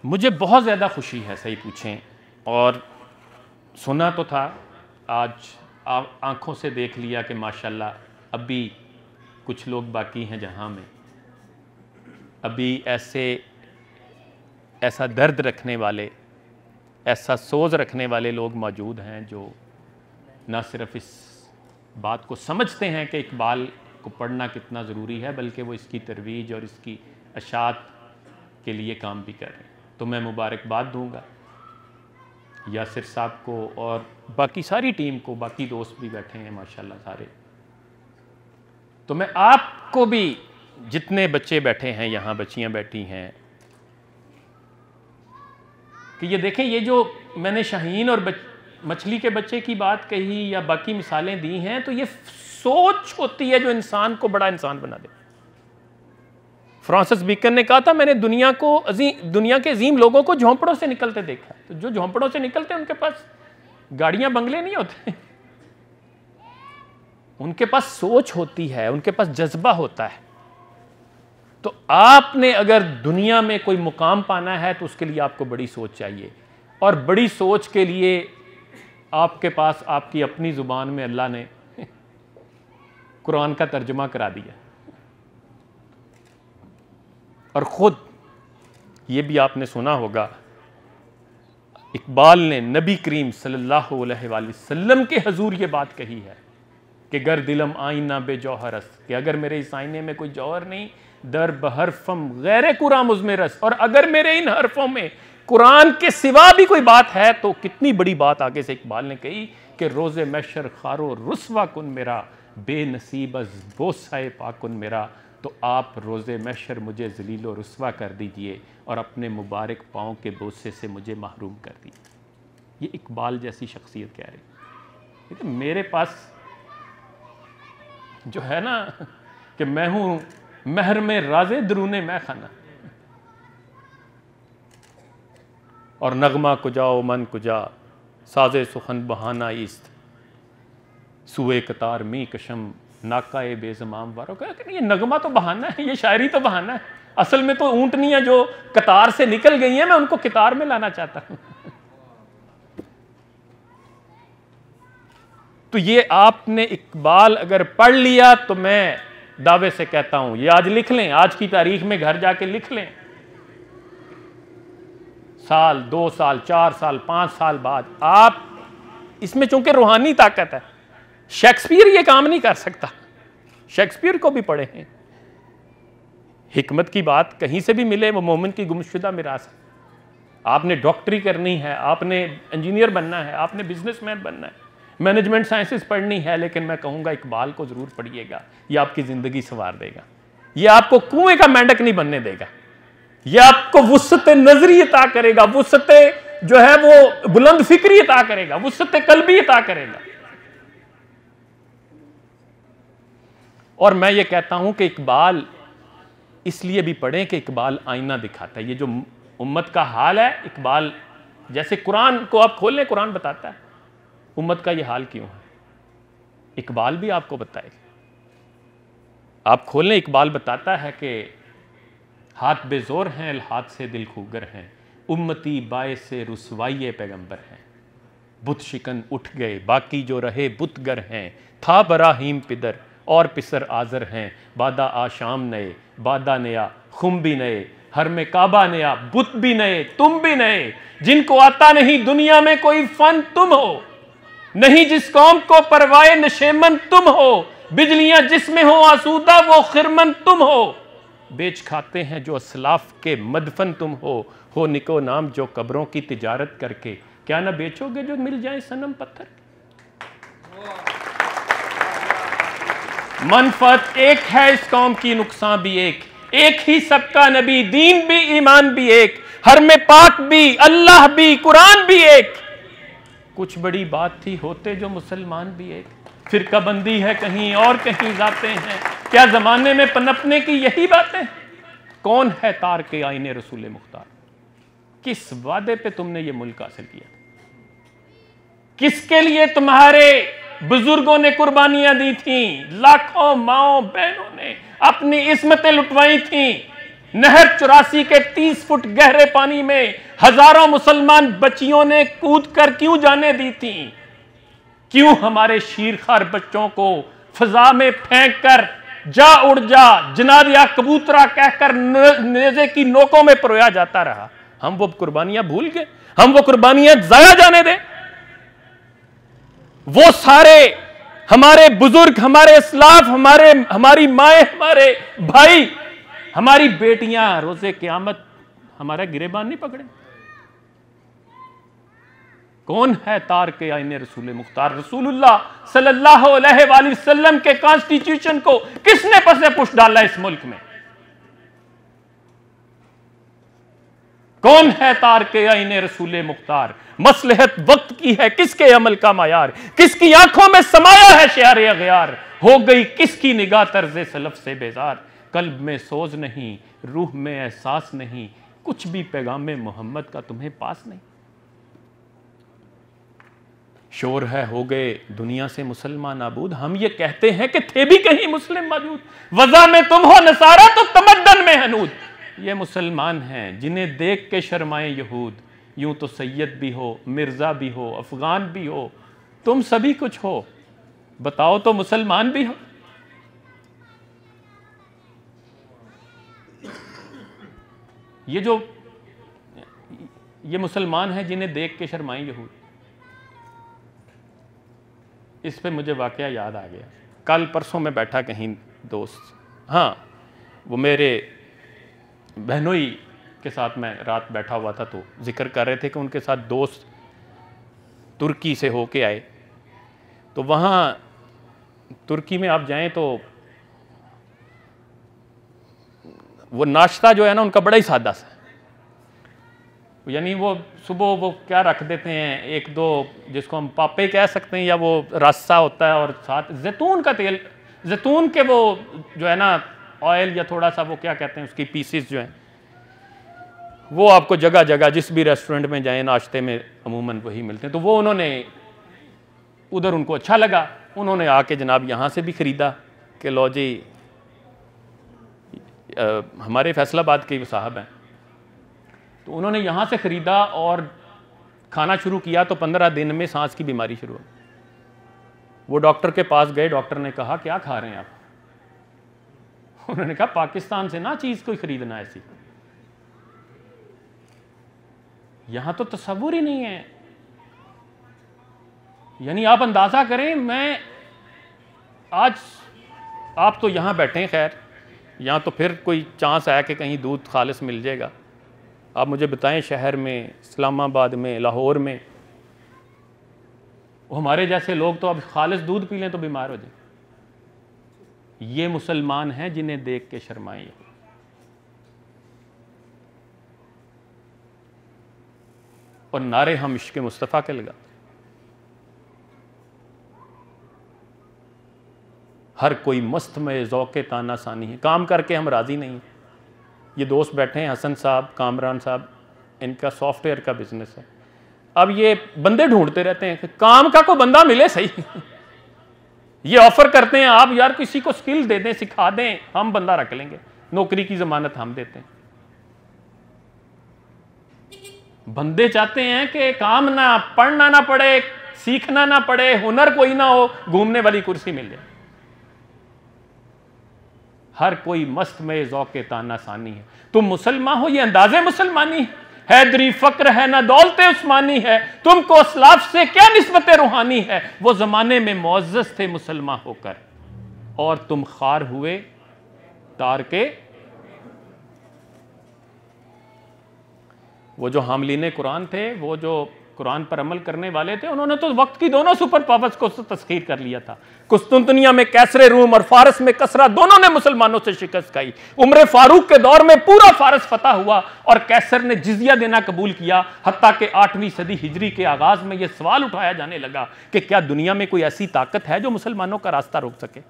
मुझे बहुत ज़्यादा खुशी है, सही पूछें, और सुना तो था, आज आँखों से देख लिया कि माशाल्लाह अभी कुछ लोग बाकी हैं जहाँ में अभी ऐसा दर्द रखने वाले, ऐसा सोच रखने वाले लोग मौजूद हैं जो ना सिर्फ इस बात को समझते हैं कि इकबाल को पढ़ना कितना ज़रूरी है, बल्कि वो इसकी तरवीज और इसकी अशात के लिए काम भी कर रहे हैं। तो मैं मुबारकबाद दूंगा यासिर साहब को और बाकी सारी टीम को, बाकी दोस्त भी बैठे हैं माशाल्लाह सारे। तो मैं आपको भी, जितने बच्चे बैठे हैं यहाँ, बच्चियाँ बैठी हैं, कि ये देखें, ये जो मैंने शाहीन और मछली के बच्चे की बात कही या बाकी मिसालें दी हैं, तो ये सोच होती है जो इंसान को बड़ा इंसान बना दे। फ्रांसिस बेकन ने कहा था, मैंने दुनिया के अजीम लोगों को झोंपड़ों से निकलते देखा। तो जो झोंपड़ों से निकलते हैं उनके पास गाड़ियां बंगले नहीं होते, उनके पास सोच होती है, उनके पास जज्बा होता है। तो आपने अगर दुनिया में कोई मुकाम पाना है तो उसके लिए आपको बड़ी सोच चाहिए, और बड़ी सोच के लिए आपके पास आपकी अपनी जुबान में अल्लाह ने कुरान का तर्जुमा करा दिया। और ख़ुद ये भी आपने सुना होगा, इकबाल ने नबी करीम सल्लल्लाहु अलैहि वसल्लम के हजूर ये बात कही है कि गर दिलम आईना बे जौहरस, कि अगर मेरे इस आईने में कोई जौहर नहीं, दर बहरफम गैर कुरान मुझमें रस, और अगर मेरे इन हरफों में कुरान के सिवा भी कोई बात है तो कितनी बड़ी बात आगे से इकबाल ने कही कि रोज़े मैशर खारो रुस्वा कुन मेरा, बेनसीब अज़ बोसाए पाकुन मेरा। तो आप रोज़े महशर मुझे ज़लीलो रुस्वा कर दीजिए और अपने मुबारक पाँव के बोसे से मुझे महरूम कर दीजिए। ये इकबाल जैसी शख्सियत कह रही। लेकिन मेरे पास जो है ना कि मैं हूँ महर में राज़े दरूने मैं खाना, और नगमा कुजाओ मन कुजा साजे सुखन बहाना इस्त, सुए कतार मी कशम नाकाए बेजमाम वारों का। ये नगमा तो बहाना है, ये शायरी तो बहाना है, असल में तो ऊंटनियां जो कतार से निकल गई हैं, मैं उनको कतार में लाना चाहता हूं। तो ये आपने इकबाल अगर पढ़ लिया तो मैं दावे से कहता हूं, ये आज लिख लें, आज की तारीख में घर जाके लिख लें, साल 2 साल 4 साल 5 साल बाद आप, इसमें चूंकि रूहानी ताकत है, शेक्सपियर ये काम नहीं कर सकता, शेक्सपियर को भी पढ़े हैं, हिकमत की बात कहीं से भी मिले वो मोमिन की गुमशुदा मिरास है। आपने डॉक्टरी करनी है, आपने इंजीनियर बनना है, आपने बिजनेसमैन बनना है, मैनेजमेंट साइंसेस पढ़नी है, लेकिन मैं कहूँगा इकबाल को ज़रूर पढ़िएगा, ये आपकी ज़िंदगी संवार देगा, ये आपको कुएं का मेंढक नहीं बनने देगा, ये आपको वुसअत नजरी अता करेगा, वुसअत जो है वो बुलंद फिक्री अता करेगा, वुसअत कल्बी अता करेगा। और मैं ये कहता हूं कि इकबाल इसलिए भी पढ़ें कि इकबाल आईना दिखाता है। ये जो उम्मत का हाल है, इकबाल जैसे कुरान को आप खोल लें, कुरान बताता है उम्मत का ये हाल क्यों है, इकबाल भी आपको बताएगा। आप खोल लें, इकबाल बताता है कि हाथ बेजोर हैं, हाथ से दिल खूगर हैं, उम्मती बायसे रुसवाई पैगंबर हैं, बुत शिकन उठ गए बाकी जो रहे बुतगर हैं, था बराहीम पिदर और पिसर आज़र हैं, बादा आशाम नए बादा नया खुम भी नए, हर में काबा नया बुत भी नए तुम भी नए, जिनको आता नहीं दुनिया में कोई फन तुम हो, नहीं जिस कौम को परवाए नशेमन तुम हो, बिजलियां जिसमें हो आसूदा वो खिरमन तुम हो, बेच खाते हैं जो असलाफ के मदफन तुम हो निको नाम जो कब्रों की तिजारत करके, क्या ना बेचोगे जो मिल जाए सनम पत्थर। मनफत एक है इस कौम की, नुकसान भी एक ही सबका नबी, दीन भी ईमान भी एक, हर में पाक भी अल्लाह भी कुरान भी एक, कुछ बड़ी बात थी होते जो मुसलमान भी एक, फिरका बंदी है कहीं और कहीं जाते हैं, क्या जमाने में पनपने की यही बातें, कौन है तार के आईने रसूल मुख्तार, किस वादे पे तुमने ये मुल्क हासिल किया, किसके लिए तुम्हारे बुजुर्गों ने कुर्बानियां दी थी, लाखों माओ बहनों ने अपनी इस्मतें लुटवाई थी, नहर 84 के 30 फुट गहरे पानी में हजारों मुसलमान बच्चियों ने कूद कर क्यों जाने दी थी? क्यों हमारे शीरखार बच्चों को फजा में फेंक कर जा उड़ जा जनाब या कबूतरा कहकर नेज़े की नोकों में परोया जाता रहा? हम वो कुर्बानियां भूल गए? हम वो कुर्बानियां जाया जाने दें? वो सारे हमारे बुजुर्ग, हमारे इस्लाफ, हमारी माएं, हमारे भाई, हमारी बेटियां रोजे क़यामत हमारा गिरेबान नहीं पकड़े? कौन है तार के आईने रसूल मुख्तार? रसूलुल्लाह सल्लल्लाहु अलैहि वसल्लम के कॉन्स्टिट्यूशन को किसने पसे पुश डाला इस मुल्क में? कौन है तार के आईने रसूल मुख्तार? मसलहत वक्त की है, किसके अमल का मायार? किसकी आंखों में समाया है शहर अगयार? हो गई किसकी निगाह तर्ज़े सलफ से बेजार? कल्ब में सोज नहीं, रूह में एहसास नहीं, कुछ भी पैगाम मोहम्मद का तुम्हें पास नहीं। शोर है हो गए दुनिया से मुसलमान नाबूद, हम ये कहते हैं कि थे भी कहीं मुस्लिम मौजूद। वज़ा में तुम हो नसारा तो तमद्दन में हनूद। ये मुसलमान हैं जिन्हें देख के शर्माए यहूद। यूं तो सैयद भी हो, मिर्जा भी हो, अफगान भी हो, तुम सभी कुछ हो, बताओ तो मुसलमान भी हो। ये मुसलमान हैं जिन्हें देख के शर्माए यहूद। इस पे मुझे वाकया याद आ गया। कल परसों में बैठा कहीं दोस्त, हाँ वो मेरे बहनोई के साथ मैं रात बैठा हुआ था, तो जिक्र कर रहे थे कि उनके साथ दोस्त तुर्की से होके आए। तो वहाँ तुर्की में आप जाएं तो वो नाश्ता जो है ना उनका बड़ा ही सादा सा, यानी वो सुबह वो क्या रख देते हैं, एक दो जिसको हम पापे कह सकते हैं, या वो रस्सा होता है और साथ जैतून का तेल, जैतून के वो जो है ना ऑयल, या थोड़ा सा वो क्या कहते हैं उसकी पीसेस जो हैं, वो आपको जगह जगह जिस भी रेस्टोरेंट में जाएं नाश्ते में अमूमन वही मिलते हैं। तो वो उन्होंने उधर उनको अच्छा लगा, उन्होंने आके जनाब यहाँ से भी ख़रीदा कि लो जी हमारे फैसलाबाद के साहब हैं, तो उन्होंने यहाँ से ख़रीदा और खाना शुरू किया। तो 15 दिन में सांस की बीमारी शुरू हो। वो डॉक्टर के पास गए, डॉक्टर ने कहा क्या खा रहे हैं आप? उन्होंने कहा पाकिस्तान से ना चीज़ कोई ख़रीदना ऐसी, यहाँ तो तसव्वुर ही नहीं है। यानी आप अंदाज़ा करें, मैं आज आप तो यहाँ बैठे हैं, खैर यहाँ तो फिर कोई चांस है कि कहीं दूध खालिस मिल जाएगा। आप मुझे बताएं शहर में, इस्लामाबाद में, लाहौर में, हमारे जैसे लोग तो अब खालिस दूध पी लें तो बीमार हो जाए। ये मुसलमान हैं जिन्हें देख के शर्माएं और नारे हम इश्क़ मुस्तफ़ा के लगा। हर कोई मस्त में ज़ौक़े ताना सानी है, काम करके हम राज़ी नहीं। ये दोस्त बैठे हैं हसन साहब, कामरान साहब, इनका सॉफ्टवेयर का बिजनेस है। अब ये बंदे ढूंढते रहते हैं कि काम का कोई बंदा मिले सही। ये ऑफर करते हैं आप यार किसी को स्किल दे दें, सिखा दें, हम बंदा रख लेंगे, नौकरी की ज़मानत हम देते हैं। बंदे चाहते हैं कि काम ना, पढ़ना ना पड़े, सीखना ना पड़े, हुनर कोई ना हो, घूमने वाली कुर्सी मिल जाए। हर कोई मस्त में ज़ौक़े ताना सानी है। तुम मुसलमान हो, ये अंदाज़े मुसलमानी है। हैदरी फ़क्र है ना दौलत उस्मानी है, तुमको असलाफ से क्या निस्बत रूहानी है। वो ज़माने में मुअज़्ज़ज़ थे मुसलमान होकर, और तुम खार हुए तार के। वो जो हामिलीन कुरान थे, वो जो कुरान पर अमल करने वाले थे, उन्होंने तो वक्त की दोनों सुपर पावर्स को तस्खीर कर लिया था। कुस्तुनतनिया में कैसरे रूम और फारस में कसरा, दोनों ने मुसलमानों से शिकस्त खाई। उम्र फारूक के दौर में पूरा फारस फतह हुआ और कैसर ने जिजिया देना कबूल किया। हत्ता के 8वीं सदी हिजरी के आगाज में यह सवाल उठाया जाने लगा कि क्या दुनिया में कोई ऐसी ताकत है जो मुसलमानों का रास्ता रोक सके।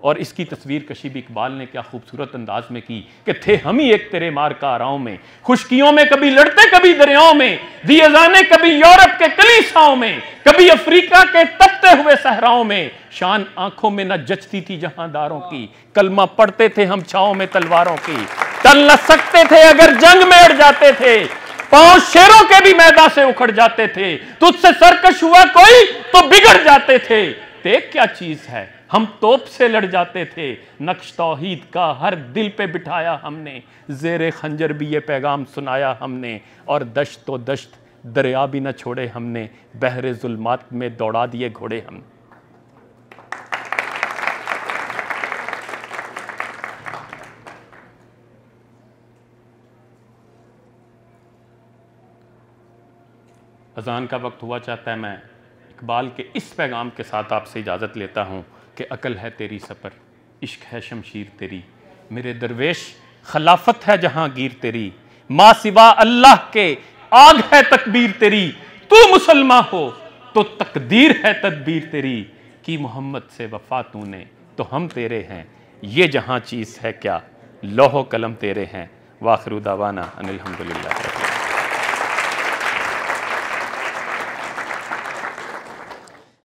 और इसकी तस्वीर कशी भी इकबाल ने क्या खूबसूरत अंदाज में की कि थे हम ही एक तेरे मार काराओं में, खुशकियों में कभी लड़ते कभी दरियाओं में, दिए जाने कभी यूरोप के कलीसाओं में, कभी अफ्रीका के तपते हुए सहराओं में, शान आंखों में न जचती थी जहांदारों की, कलमा पढ़ते थे हम छाओं में तलवारों की, टल न सकते थे अगर जंग में अड़ जाते थे, पांव शेरों के भी मैदान से उखड़ जाते थे, तुझसे सरकश हुआ कोई तो बिगड़ जाते थे, देख क्या चीज है हम तोप से लड़ जाते थे, नक्श तौहीद का हर दिल पे बिठाया हमने, ज़ेरे खंजर भी ये पैगाम सुनाया हमने, और दश्त तो दश्त दरिया भी न छोड़े हमने, बहरे जुल्मात में दौड़ा दिए घोड़े हमने। अजान का वक्त हुआ चाहता है, मैं इकबाल के इस पैगाम के साथ आपसे इजाज़त लेता हूँ कि अकल है तेरी सफ़र, इश्क है शमशीर तेरी, मेरे दरवेश खिलाफत है जहांगीर तेरी, माँ सिवा अल्लाह के आग है तकबीर तेरी, तू मुसलमान हो तो तकदीर है तदबीर तेरी, की मोहम्मद से वफा तूने तो हम तेरे हैं, ये जहां चीज़ है क्या लौहो कलम तेरे हैं। वाखिरु दावाना अनिल हम्दुलिल्लाह।